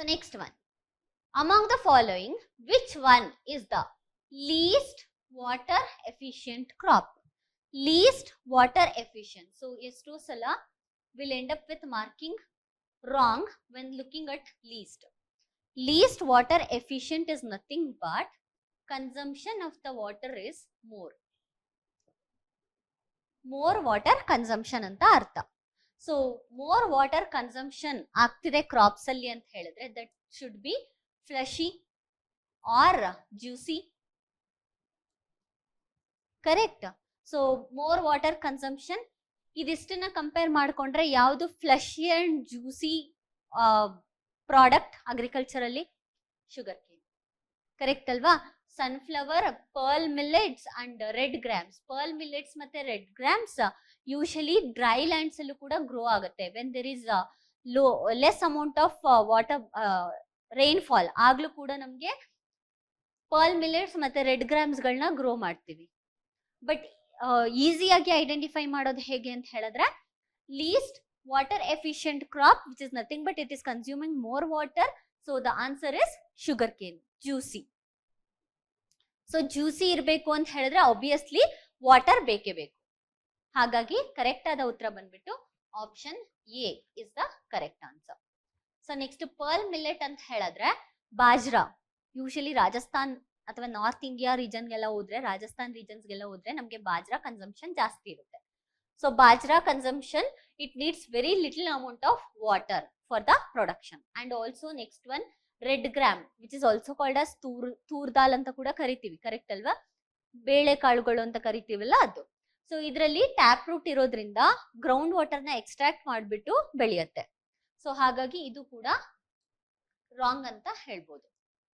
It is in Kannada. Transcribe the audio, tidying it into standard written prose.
So next one. Among the following, which one is the least water efficient crop? Least water efficient. So esto sala will end up with marking wrong when looking at least. Least water efficient is nothing but consumption of the water is more. More water consumption anta artha. So more water consumption ಆಗ್ತಿದೆ crops ಅಲ್ಲಿ ಅಂತ ಹೇಳಿದ್ರೆ that should be fleshy or juicy. Correct. So more water consumption ಇದಿಷ್ಟನ್ನ ಕಂಪೇರ್ ಮಾಡ್ಕೊಂಡ್ರೆ ಯಾವುದು fleshy and juicy product agriculture ಅಲ್ಲಿ? Sugar cane. ಕರೆಕ್ಟ್ ಅಲ್ವಾ? Sunflower, pearl millets and red grams. Pearl millets ಮತ್ತೆ red grams usually dry lands ಅಲ್ಲೂ ಕೂಡ ಗ್ರೋ ಆಗುತ್ತೆ. When there is less amount of water rainfall ಆಗ್ಲೂ ಕೂಡ ನಮ್ಗೆ ಪರ್ಲ್ ಮಿಲ್ಲೆಟ್ಸ್ ಮತ್ತೆ ರೆಡ್ ಗ್ರಾಮ್ಸ್ ಗಳನ್ನ ಗ್ರೋ ಮಾಡ್ತೀವಿ. ಬಟ್ ಈಸಿಯಾಗಿ ಐಡೆಂಟಿಫೈ ಮಾಡೋದು ಹೇಗೆ ಅಂತ ಹೇಳಿದ್ರೆ, least water efficient crop which is nothing but it is consuming more water. So the answer is sugar cane, juicy. So juicy ಇರಬೇಕು ಅಂತ ಹೇಳಿದ್ರೆ ಆಬ್ವಿಯಸ್ಲಿ ವಾಟರ್ ಬೇಕೇ ಬೇಕು. ಹಾಗಾಗಿ ಕರೆಕ್ಟ್ ಆದ ಉತ್ತರ ಬಂದ್ಬಿಟ್ಟು option A is the correct answer. So next pearl millet ಅಂತ ಹೇಳಿದ್ರೆ ಬಾಜ್ರಾ. ಯೂಶಲಿ ರಾಜಸ್ಥಾನ್ ಅಥವಾ ನಾರ್ತ್ ಇಂಡಿಯಾ ರೀಜನ್ಗೆಲ್ಲ ಹೋದ್ರೆ, ರಾಜಸ್ಥಾನ್ ರೀಜನ್ಸ್ಗೆಲ್ಲ ಹೋದ್ರೆ ನಮಗೆ ಬಾಜ್ರಾ ಕನ್ಸಂಪ್ಷನ್ ಜಾಸ್ತಿ ಇರುತ್ತೆ. So bajra consumption it needs very little amount of water for the production. And also next one red gram which is also called as toor dal ಅಂತ ಕೂಡ ಕರಿತೀವಿ. ಕರೆಕ್ಟ್ ಅಲ್ವಾ? ಬೇಳೆ ಕಾಳುಗಳು ಅಂತ ಕರಿತೀವಲ್ಲ ಅದು. ಸೊ ಇದರಲ್ಲಿ ಟ್ಯಾಪ್ ರೂಟ್ ಇರೋದ್ರಿಂದ ಗ್ರೌಂಡ್ ವಾಟರ್ ನ ಎಕ್ಸ್ಟ್ರಾಕ್ಟ್ ಮಾಡಿಬಿಟ್ಟು ಬೆಳೆಯುತ್ತೆ. ಸೊ ಹಾಗಾಗಿ ಇದು ಕೂಡ ರಾಂಗ್ ಅಂತ ಹೇಳ್ಬೋದು.